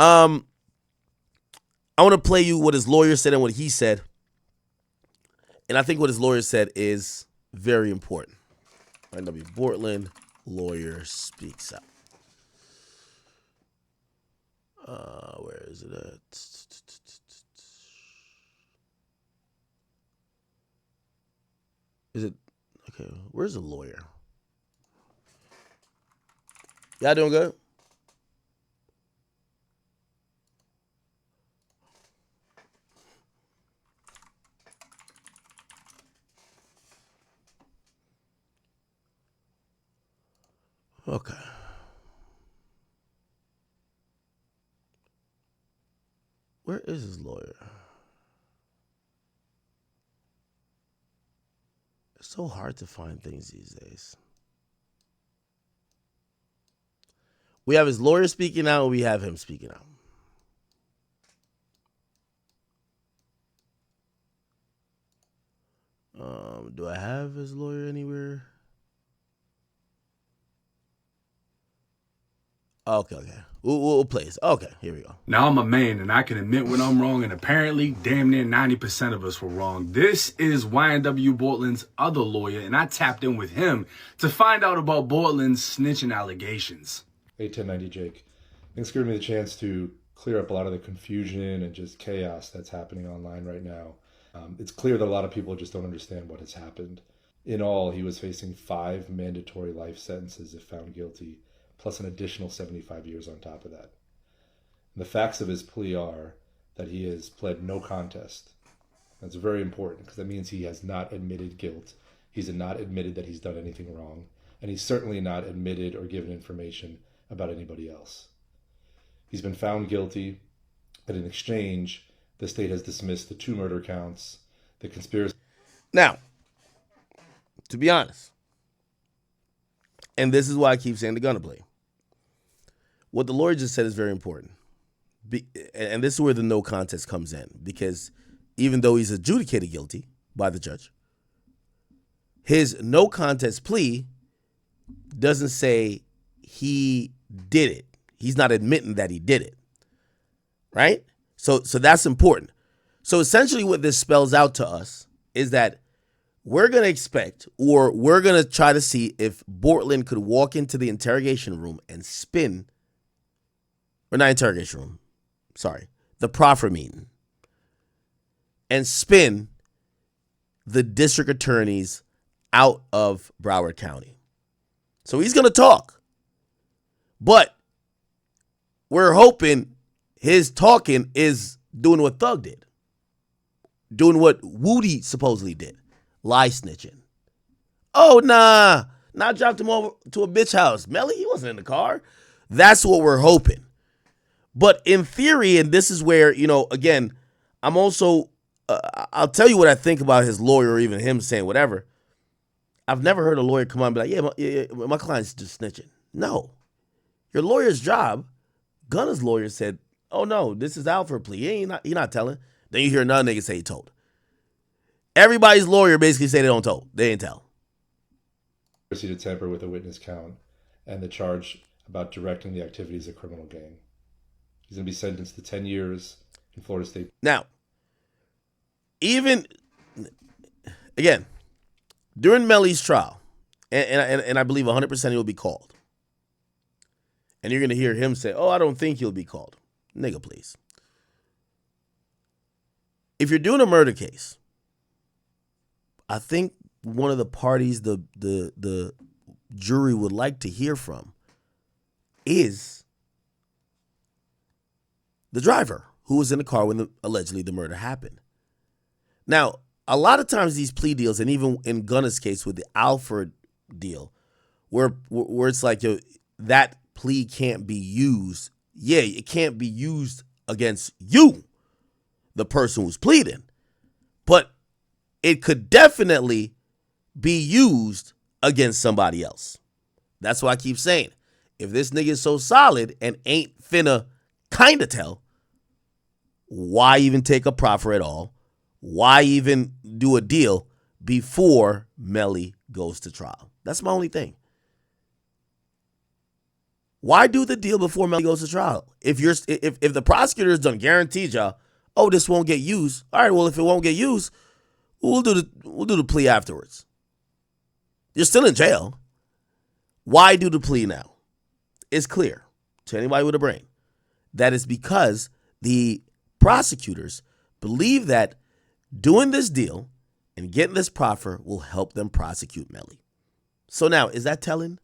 I want to play you what his lawyer said and what he said. And I think what his lawyer said is very important. YNW Bortlen, lawyer speaks out. Where is it at? Is it? Okay, where's the lawyer? Y'all doing good? Okay. Where is his lawyer? It's so hard to find things these days. We have his lawyer speaking out, and we have him speaking out. Do I have his lawyer anywhere? Okay. We'll play this. Okay, here we go. Now I'm a man and I can admit when I'm wrong, and apparently damn near 90% of us were wrong. This is YNW Bortland's other lawyer, and I tapped in with him to find out about Bortland's snitching allegations. Hey, 1090 Jake. Thanks for giving me the chance to clear up a lot of the confusion and just chaos that's happening online right now. It's clear that a lot of people just don't understand what has happened. In all, he was facing 5 mandatory life sentences if found guilty, plus an additional 75 years on top of that. And the facts of his plea are that he has pled no contest. That's very important because that means he has not admitted guilt. He's not admitted that he's done anything wrong. And he's certainly not admitted or given information about anybody else. He's been found guilty, and in exchange, the state has dismissed the 2 murder counts, the conspiracy. Now, to be honest, and this is why I keep saying the gunner play, what the lawyer just said is very important. And this is where the no contest comes in, because even though he's adjudicated guilty by the judge, his no contest plea doesn't say he did it. He's not admitting that he did it, right? So that's important. So essentially what this spells out to us is that we're going to expect, or we're going to try to see if Bortland could walk into the interrogation room and spin, or not interrogation room, sorry, the profer meeting, and spin the district attorneys out of Broward County. So he's going to talk. But we're hoping his talking is doing what Thug did, doing what Woody supposedly did, lie snitching. Oh, nah, dropped him over to a bitch house. Melly, he wasn't in the car. That's what we're hoping. But in theory, and this is where, again, I'm also, I'll tell you what I think about his lawyer, or even him saying whatever. I've never heard a lawyer come on and be like, yeah, my client's just snitching. No. Your lawyer's job, Gunna's lawyer said, oh, no, this is out for a plea. He not telling. Then you hear another nigga say he told. Everybody's lawyer basically say they don't told. They didn't tell. To tamper with a witness count and the charge about directing the activities of a criminal gang. He's going to be sentenced to 10 years in Florida State. Now, even, again, during Melly's trial, and I believe 100% he'll be called. And you're going to hear him say, oh, I don't think he'll be called. Nigga, please. If you're doing a murder case, I think one of the parties the jury would like to hear from is the driver who was in the car when allegedly the murder happened. Now, a lot of times these plea deals, and even in Gunna's case with the Alford deal, where it's like, that plea can't be used. Yeah, it can't be used against you, the person who's pleading, but it could definitely be used against somebody else. That's why I keep saying, if this nigga is so solid and ain't finna kinda tell, why even take a proffer at all? Why even do a deal before Melly goes to trial? That's my only thing. Why do the deal before Melly goes to trial? If the prosecutor has done guaranteed y'all, oh, this won't get used. All right, well, if it won't get used, we'll do the plea afterwards. You're still in jail. Why do the plea now? It's clear to anybody with a brain that is because the prosecutors believe that doing this deal and getting this proffer will help them prosecute Melly. So now, is that telling?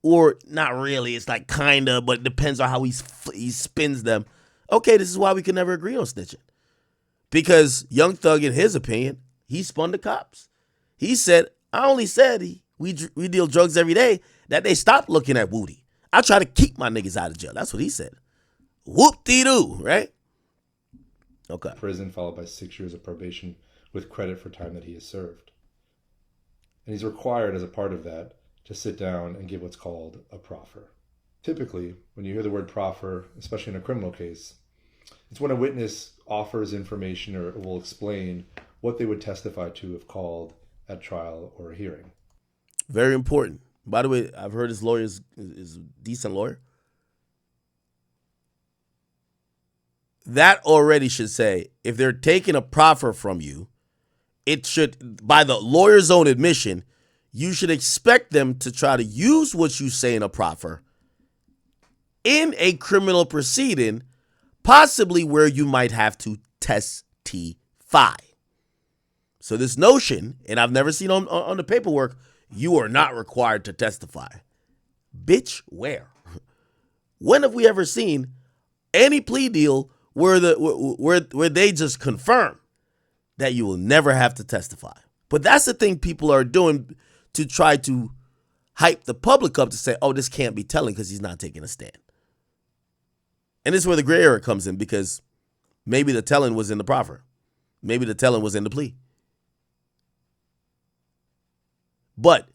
Or not really? It's like kind of, but it depends on how he spins them. Okay, this is why we can never agree on snitching. Because Young Thug, in his opinion, he spun the cops. He said, I only said we deal drugs every day, that they stopped looking at Woody. I try to keep my niggas out of jail. That's what he said. Whoop-dee-doo, right? Okay. Prison followed by 6 years of probation with credit for time that he has served. And he's required as a part of that to sit down and give what's called a proffer. Typically, when you hear the word proffer, especially in a criminal case, it's when a witness offers information or will explain what they would testify to if called at trial or a hearing. Very important. By the way, I've heard his lawyer is a decent lawyer. That already should say, if they're taking a proffer from you, it should, by the lawyer's own admission, you should expect them to try to use what you say in a proffer in a criminal proceeding, possibly where you might have to testify. So this notion, and I've never seen on the paperwork, you are not required to testify. Bitch, where? When have we ever seen any plea deal where they just confirm that you will never have to testify? But that's the thing people are doing to try to hype the public up to say, oh, this can't be telling because he's not taking a stand. And this is where the gray area comes in, because maybe the telling was in the proffer. Maybe the telling was in the plea. But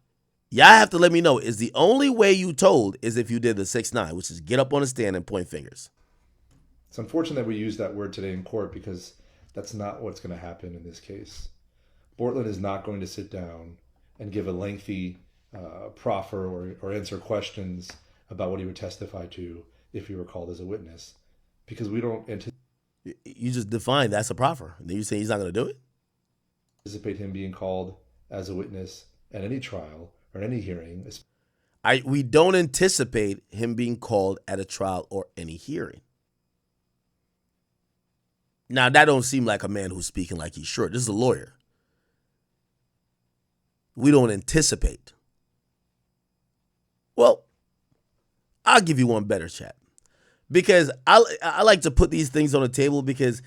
y'all have to let me know, is the only way you told is if you did the 6-9, which is get up on a stand and point fingers. It's unfortunate that we use that word today in court because that's not what's going to happen in this case. Bortland is not going to sit down and give a lengthy proffer or answer questions about what he would testify to if he were called as a witness, because we don't You just defined that's a proffer. And then you say he's not going to do it? anticipate him being called as a witness at any trial or any hearing. We don't anticipate him being called at a trial or any hearing. Now, that don't seem like a man who's speaking like he's sure. This is a lawyer. We don't anticipate. Well, I'll give you one better, chat. Because I like to put these things on the table, because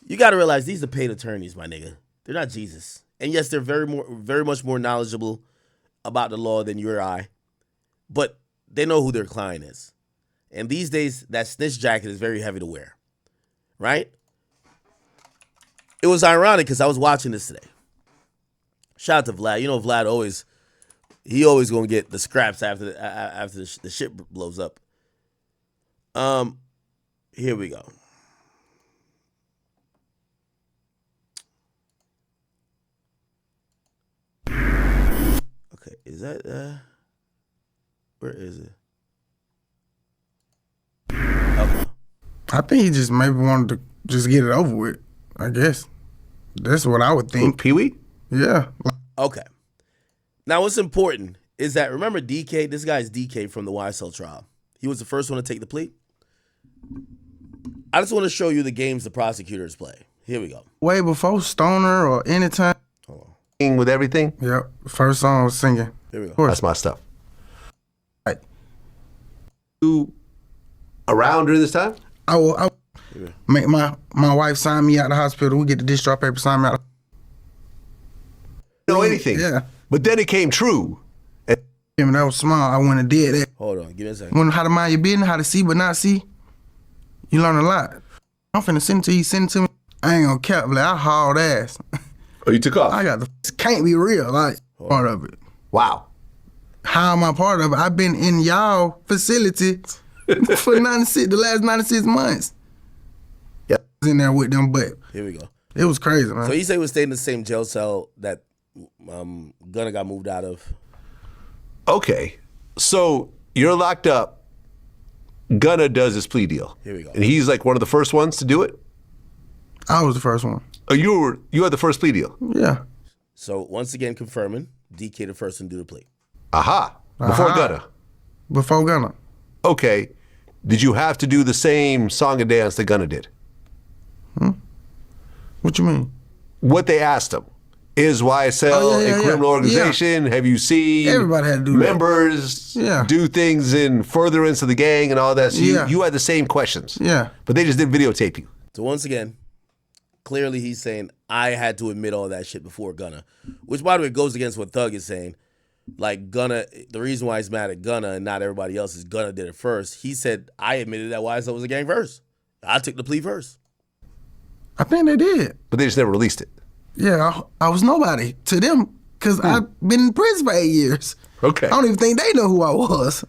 you got to realize these are paid attorneys, my nigga. They're not Jesus. And yes, they're very much more knowledgeable about the law than you or I. But they know who their client is. And these days, that snitch jacket is very heavy to wear. Right? It was ironic because I was watching this today. Shout out to Vlad. You know, Vlad always gonna get the scraps after the shit blows up. Here we go. Okay, is that where is it? Okay. I think he just maybe wanted to just get it over with. I guess that's what I would think. Pee-wee? Yeah. Okay. Now, what's important is that, remember DK? This guy's DK from the YSL trial. He was the first one to take the plea. I just want to show you the games the prosecutors play. Here we go. Way before Stoner or anytime. Hold on. With everything? Yep. First song I was singing. Here we go. That's my stuff. Right. You around during this time? I will make my wife sign me out of the hospital. We get the discharge paper, sign me out. Know anything? Yeah. But then it came true. That was small. I went and did that. Hold on. Give me a second. Learn how to mind your business, how to see but not see. You learn a lot. I'm finna send it to you. Send it to me. I ain't gonna cap. Like, I hauled ass. Oh, you took off? I got the can't be real. Like, part of it. Wow. How am I part of it? I've been in y'all facility for the last 96 months. Yeah. I was in there with them, but Here we go. it was crazy, man. So he said he was staying in the same jail cell that Gunna got moved out of. Okay. So you're locked up Gunna does his plea deal. Here we go. And he's like one of the first ones to do it? I was the first one. Oh, you had the first plea deal? Yeah. So once again, confirming, DK the first one to do the plea. Aha. Before Gunna. Before Gunna. Okay. Did you have to do the same song and dance that Gunna did? What you mean? What they asked him. Is YSL a criminal organization? Have you seen Everybody had to do members do things in furtherance of the gang and all that? So you had the same questions. Yeah. But they just didn't videotape you. So once again, clearly he's saying, I had to admit all that shit before Gunna. Which, by the way, goes against what Thug is saying. Like, Gunna, the reason why he's mad at Gunna and not everybody else is Gunna did it first. He said, I admitted that YSL was a gang first. I took the plea first. I think they did. But they just never released it. Yeah, I was nobody to them because I've been in prison for 8 years. Okay. I don't even think they know who I was.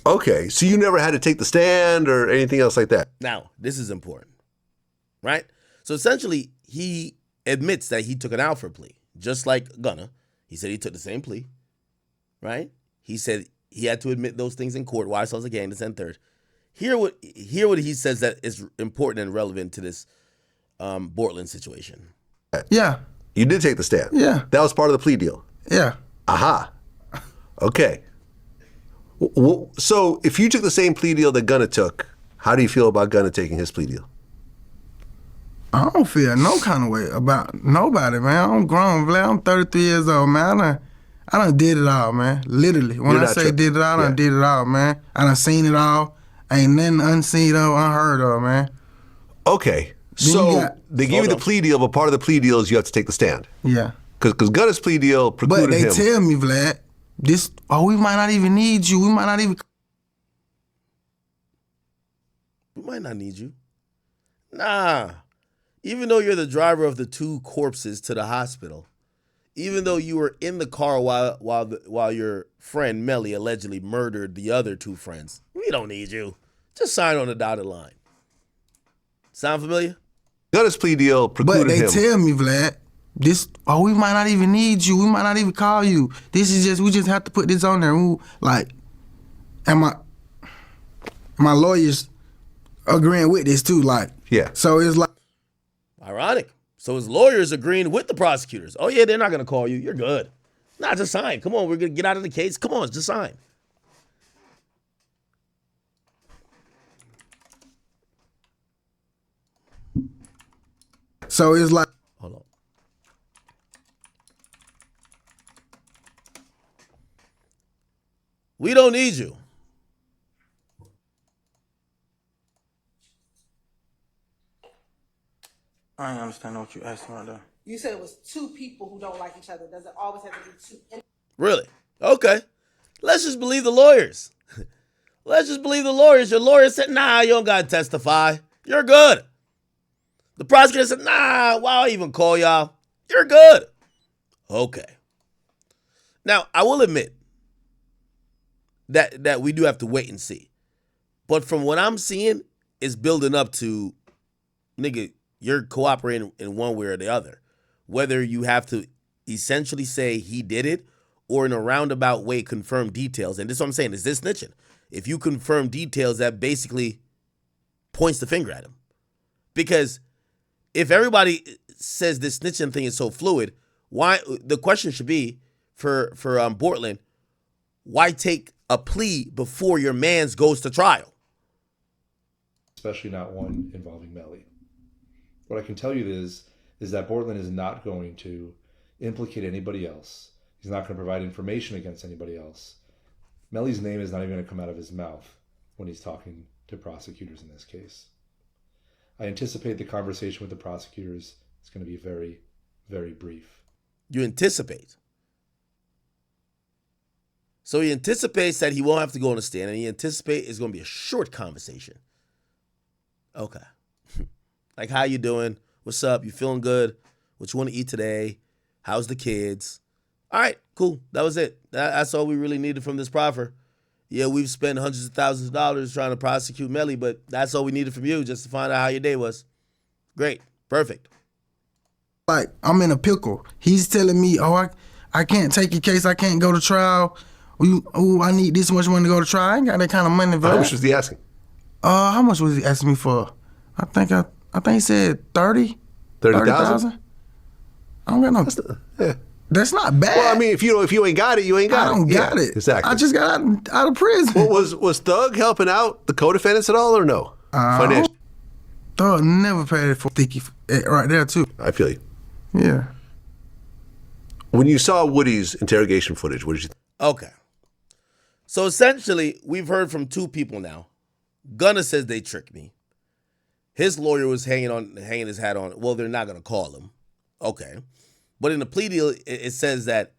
Okay, so you never had to take the stand or anything else like that? Now, this is important, right? So essentially, he admits that he took an Alfred plea, just like Gunna. He said he took the same plea, right? He said he had to admit those things in court. YSL's a gang, this and third. Hear what he says that is important and relevant to this Bortland situation. Yeah. You did take the stand? Yeah. That was part of the plea deal? Yeah. Aha. Okay. So if you took the same plea deal that Gunna took, how do you feel about Gunna taking his plea deal? I don't feel no kind of way about nobody, man. I'm grown, man. I'm 33 years old, man. I done did it all, man. Literally. When I say did it all, I done did it all, man. I done seen it all. Ain't nothing unseen or unheard of, man. Okay. So they gave you the plea deal, but part of the plea deal is you have to take the stand. Yeah. Because Gunna's plea deal precluded him. But they tell me, Vlad, we might not even need you. We might not even... We might not need you. Nah. Even though you're the driver of the 2 corpses to the hospital, even though you were in the car while your friend Melly allegedly murdered the other 2 friends, we don't need you. Just sign on the dotted line. Sound familiar? Gunna's plea deal precluded him. But they tell me, Vlad, we might not even need you. We might not even call you. We just have to put this on there. And my lawyers agreeing with this too, So it's like. Ironic. So his lawyers agreeing with the prosecutors. Oh yeah, they're not gonna call you. You're good. Nah, just sign. Come on, we're gonna get out of the case. Come on, just sign. So it's like. Hold on. We don't need you. I ain't understand what you asked right there. You said it was 2 people who don't like each other. Does it always have to be 2? Really? Okay. Let's just believe the lawyers. Let's just believe the lawyers. Your lawyer said, nah, you don't got to testify. You're good. The prosecutor said, nah, why I even call y'all? You're good. Okay. Now, I will admit that we do have to wait and see. But from what I'm seeing, it's building up to, nigga, you're cooperating in one way or the other. Whether you have to essentially say he did it or in a roundabout way confirm details. And this is what I'm saying. Is this snitching? If you confirm details, that basically points the finger at him. Because if everybody says this snitching thing is so fluid, why the question should be for Bortland, why take a plea before your man's goes to trial? Especially not one involving Melly. What I can tell you is that Bortland is not going to implicate anybody else. He's not going to provide information against anybody else. Melly's name is not even going to come out of his mouth when he's talking to prosecutors in this case. I anticipate the conversation with the prosecutors is going to be very, very brief. You anticipate. So he anticipates that he won't have to go on the stand, and he anticipates it's going to be a short conversation. Okay. Like, how you doing? What's up? You feeling good? What you want to eat today? How's the kids? All right, cool. That was it. That's all we really needed from this proffer. Yeah, we've spent hundreds of thousands of dollars trying to prosecute Melly, but that's all we needed from you, just to find out how your day was. Great. Perfect. Like, I'm in a pickle. He's telling me, I can't take your case. I can't go to trial. I need this much money to go to trial. I ain't got that kind of money. How much was he asking? How much was he asking me for? I think he said 30,000. 30,000. I don't got no. Yeah. That's not bad. Well, I mean, if you ain't got it, you ain't got it. I don't got it. Exactly. I just got out of prison. Well, was Thug helping out the co-defendants at all or no? Financially. Thug never paid for Sticky right there too. I feel you. Yeah. When you saw Woody's interrogation footage, what did you think? Okay. So essentially, we've heard from two people now. Gunna says they tricked me. His lawyer was hanging his hat on. Well, they're not going to call him. Okay. But in the plea deal, it says that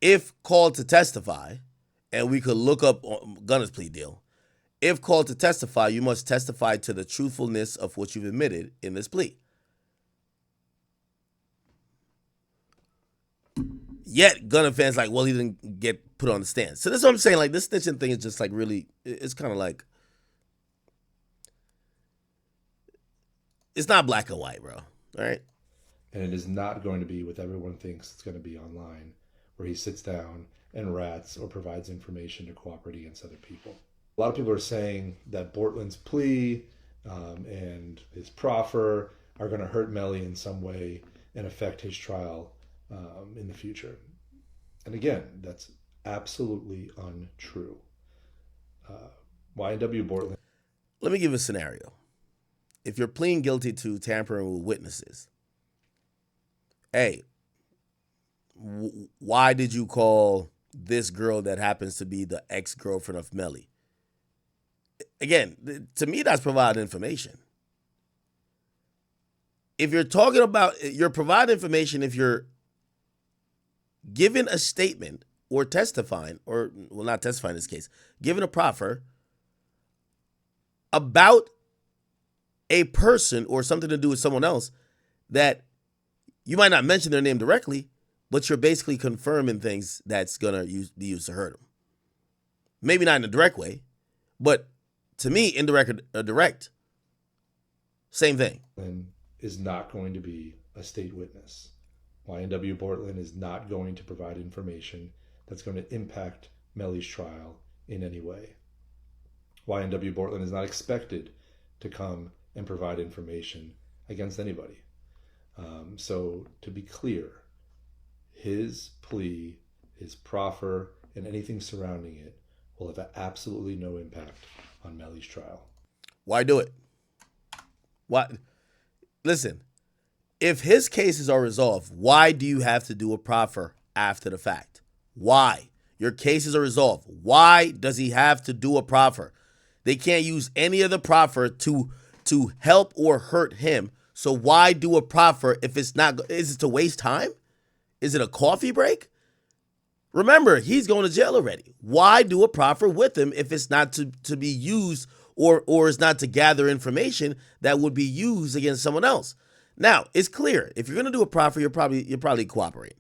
if called to testify, and we could look up Gunna's plea deal, if called to testify, you must testify to the truthfulness of what you've admitted in this plea. Yet Gunna fans like, well, he didn't get put on the stand. So that's what I'm saying. Like, this snitching thing is just like really, it's kind of like, it's not black and white, bro. All right. And it is not going to be what everyone thinks it's going to be online, where he sits down and rats or provides information to cooperate against other people. A lot of people are saying that Bortland's plea and his proffer are going to hurt Melly in some way and affect his trial in the future. And again, that's absolutely untrue. YNW Bortlen. Let me give you a scenario. If you're pleading guilty to tampering with witnesses, hey, why did you call this girl that happens to be the ex-girlfriend of Melly? Again, to me, that's providing information. If you're talking about, you're providing information if you're giving a statement or testifying, or, well, not testifying in this case, giving a proffer about a person or something to do with someone else that you might not mention their name directly, but you're basically confirming things that's going to be used to hurt them. Maybe not in a direct way, but to me, indirect or direct, same thing. And is not going to be a state witness. YNW Bortlen is not going to provide information that's going to impact Melly's trial in any way. YNW Bortlen is not expected to come and provide information against anybody. So to be clear, his plea, his proffer, and anything surrounding it will have absolutely no impact on Melly's trial. Why do it? Why? Listen, if his cases are resolved, why do you have to do a proffer after the fact? Why? Your cases are resolved. Why does he have to do a proffer? They can't use any of the proffer to help or hurt him. So why do a proffer if it's not? Is it to waste time? Is it a coffee break? Remember, he's going to jail already. Why do a proffer with him if it's not to be used or it's not to gather information that would be used against someone else? Now, it's clear. If you're going to do a proffer, you're probably cooperating.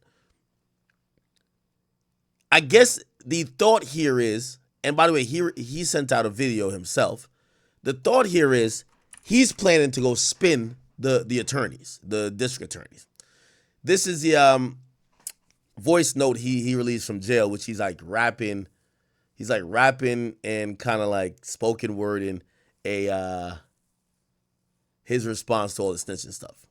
I guess the thought here is, and by the way, he sent out a video himself. The thought here is he's planning to go spin the attorneys, the district attorneys. This is the voice note he released from jail, which he's like rapping and kind of like spoken word in his response to all the snitching stuff.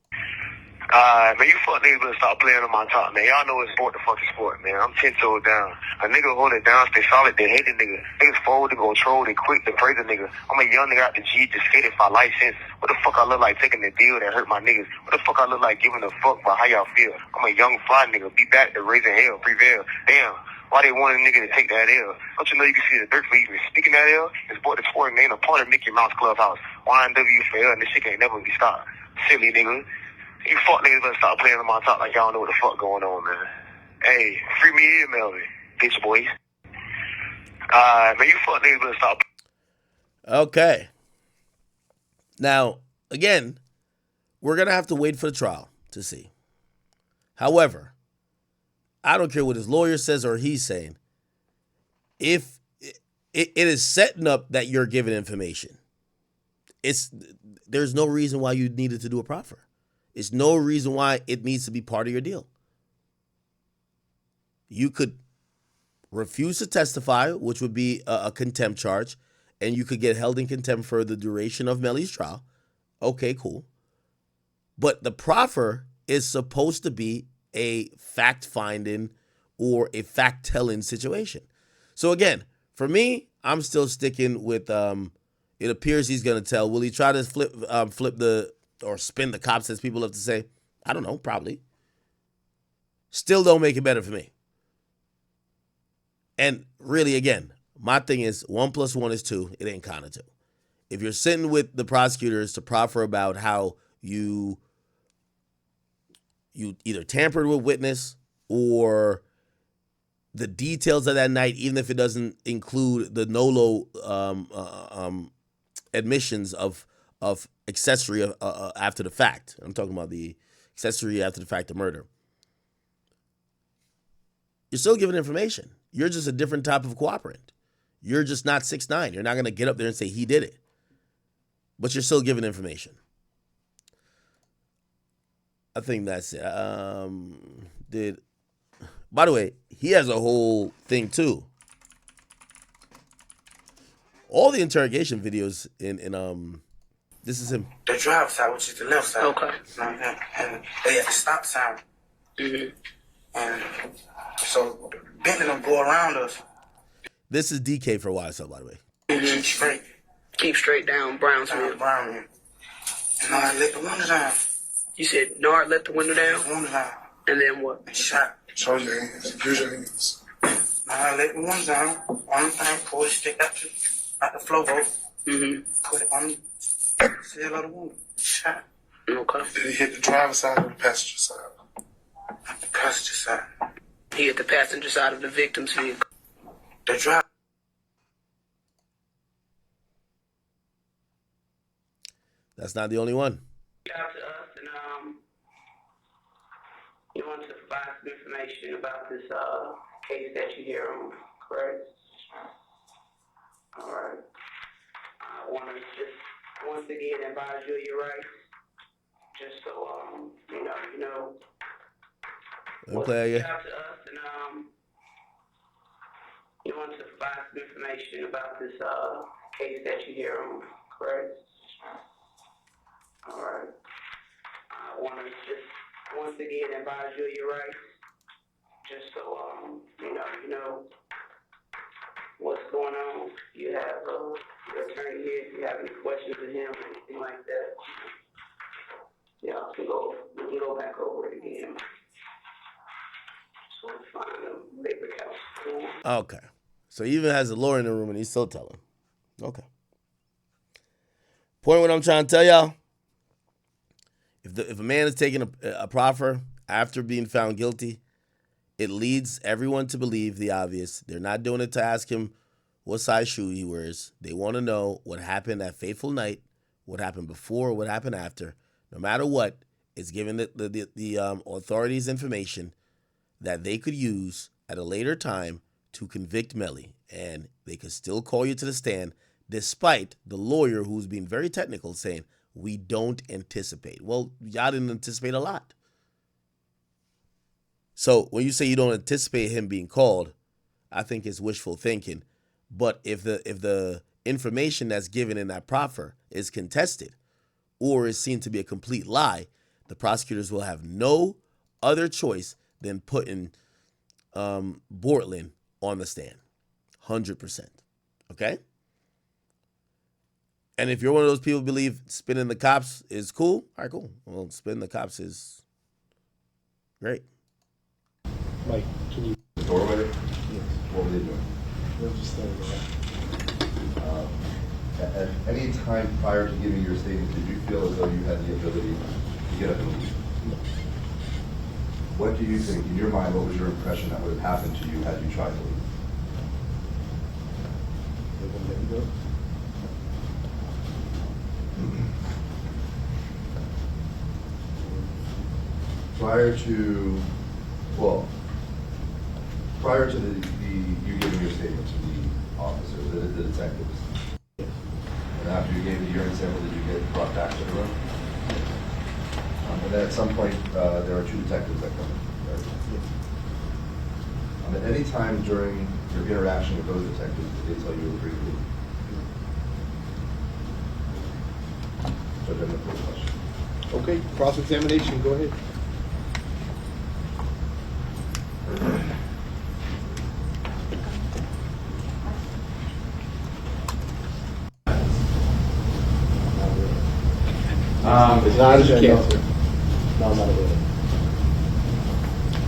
Man, you fuck niggas better stop playing on my top, man. Y'all know it's sport the fucking sport, man. I'm 10 toes down. A nigga hold it down, stay solid, they hate the nigga. Niggas forward, they go troll, they quick, they praise the nigga. I'm a young nigga out the G, just skated for license. What the fuck I look like taking the deal that hurt my niggas? What the fuck I look like giving a fuck about how y'all feel? I'm a young fly nigga, be back to raising hell, prevail. Damn. Why they want a nigga to take that L? Don't you know you can see the dirt for even speaking that L? It's Sport the Sport, and ain't a part of Mickey Mouse Clubhouse. YNW for L, and this shit can't never be stopped. Silly nigga. You fuck niggas better stop playing on my top like y'all know what the fuck going on, man. Hey, free me here, Melly, bitch boys. Man, you fuck niggas better stop. Okay. Now, again, we're going to have to wait for the trial to see. However, I don't care what his lawyer says or he's saying. If it is setting up that you're giving information, there's no reason why you needed to do a proffer. It's no reason why it needs to be part of your deal. You could refuse to testify, which would be a contempt charge, and you could get held in contempt for the duration of Melly's trial. Okay, cool. But the proffer is supposed to be a fact-finding or a fact-telling situation. So again, for me, I'm still sticking with it appears he's going to tell. Will he try to flip or spin the cops, as people love to say? I don't know, probably. Still don't make it better for me. And really, again, my thing is 1 + 1 is 2. It ain't kind of 2. If you're sitting with the prosecutors to proffer about how you either tampered with witness or the details of that night, even if it doesn't include the NOLO admissions of accessory after the fact. I'm talking about the accessory after the fact of murder. You're still giving information. You're just a different type of cooperant. You're just not 6'9". You're not going to get up there and say he did it. But you're still giving information. I think that's it. By the way, he has a whole thing too. All the interrogation videos in this is him. The driver's side, which is the left side. Okay. And they at the stop sign. Mm-hmm. And so Bentley don't go around us. This is DK for YSL, by the way. Mm-hmm. Straight. Keep straight down Brownsville. Brownville. And I let the window down. You said Nard let the window down? The window down. And then what? And shot. Show your hands. Use your hands. I let the window down. One thing, pull the stick out the floorboard. Mm-hmm. Put it on the seal of the window. Shot. Okay. Did he hit the driver's side or the passenger side? The passenger side. He hit the passenger side of the victim's vehicle. The driver. That's not the only one. Out to us, and you want to provide some information about this case that you hear on, correct? All right. I want to just once again advise you of your rights, just so you know. Play out to us, and you want to provide some information about this case that you hear on, correct? All right. I want to just once again advise you of your rights, just so you know what's going on. You have your attorney here. If you have any questions of him or anything like that, yeah, we can go back over it again. So find a labor house. Okay. So he even has a lawyer in the room and he's still telling. Okay. Point what I'm trying to tell y'all. If a man is taking a proffer after being found guilty, it leads everyone to believe the obvious. They're not doing it to ask him what size shoe he wears. They want to know what happened that fateful night, what happened before, what happened after. No matter what, it's giving the authorities information that they could use at a later time to convict Melly. And they could still call you to the stand despite the lawyer who's being very technical saying, we don't anticipate. Well, y'all didn't anticipate a lot. So when you say you don't anticipate him being called, I think it's wishful thinking. But if the information that's given in that proffer is contested or is seen to be a complete lie, the prosecutors will have no other choice than putting Bortland on the stand. 100%. Okay? And if you're one of those people who believe spinning the cops is cool, all right, cool. Well, spinning the cops is great. Mike, can you... The doorway? Yes. What were they doing? They were just standing there. At any time prior to giving your statement, did you feel as though you had the ability to get up and leave? No. What do you think, in your mind, what was your impression that would have happened to you had you tried to leave? They wouldn't let you go? Prior to you giving your statement to the officer, the detectives, and after you gave the urine sample, did you get brought back to the room? And then at some point, there are two detectives that come in, right? Yes. At any time during your interaction with those detectives, did they tell you to free to leave? but then the first question. Okay, cross-examination, go ahead. As loud as you can, sir. No, I'm not available.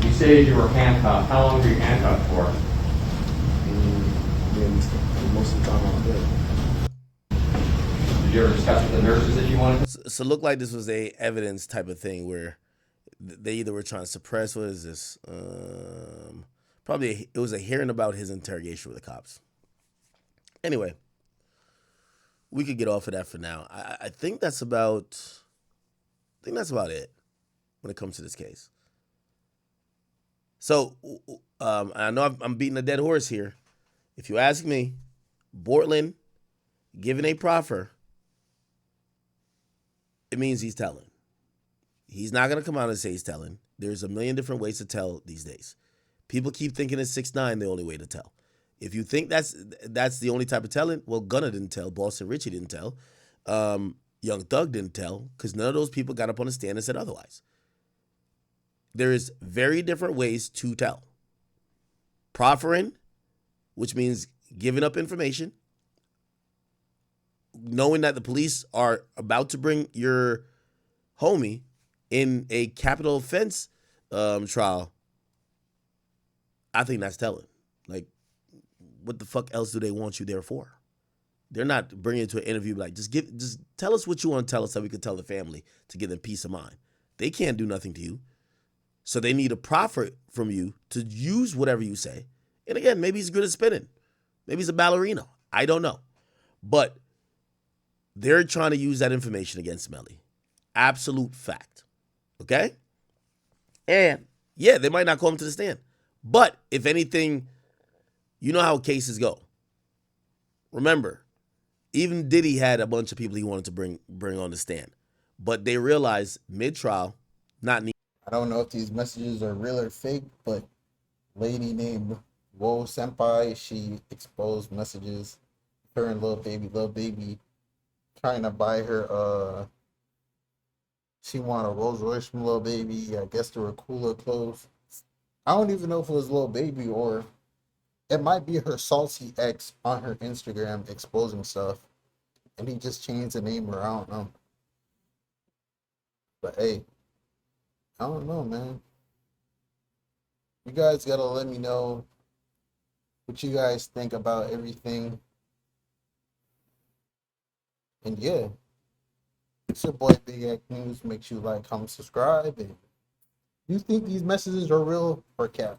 You say you were handcuffed. How long were you handcuffed for? Most of the time I'm there. Did you ever discuss with the nurses that you wanted to? So it looked like this was a evidence type of thing where they either were trying to suppress, what is this? Probably it was a hearing about his interrogation with the cops. Anyway, we could get off of that for now. I think that's about it when it comes to this case. So I know I'm beating a dead horse here. If you ask me, Bortland giving a proffer, it means he's telling. He's not going to come out and say he's telling. There's a million different ways to tell these days. People keep thinking it's 6ix9ine the only way to tell. If you think that's the only type of telling, well, Gunna didn't tell, Boston Richie didn't tell, Young Thug didn't tell, because none of those people got up on the stand and said otherwise. There is very different ways to tell. Proffering, which means giving up information, knowing that the police are about to bring your homie in a capital offense trial, I think that's telling. Like, what the fuck else do they want you there for? They're not bringing you to an interview like, just tell us what you want to tell us so we can tell the family to give them peace of mind. They can't do nothing to you. So they need a proffer from you to use whatever you say. And again, maybe he's good at spinning. Maybe he's a ballerina. I don't know. But they're trying to use that information against Melly. Absolute fact. Okay? And yeah, they might not call him to the stand. But if anything, you know how cases go. Remember, even Diddy had a bunch of people he wanted to bring on the stand. But they realized mid-trial, not need. I don't know if these messages are real or fake, but lady named Wo Senpai, she exposed messages. Her and Lil Baby trying to buy her, she wanted a Rolls Royce from Lil Baby. I guess they were cooler clothes. I don't even know if it was Lil Baby or it might be her salty ex on her Instagram exposing stuff. And he just changed the name around them. But hey, I don't know, man. You guys gotta let me know what you guys think about everything. And yeah, it's your boy Big X News. Make sure you like, comment, subscribe. And you think these messages are real or cap?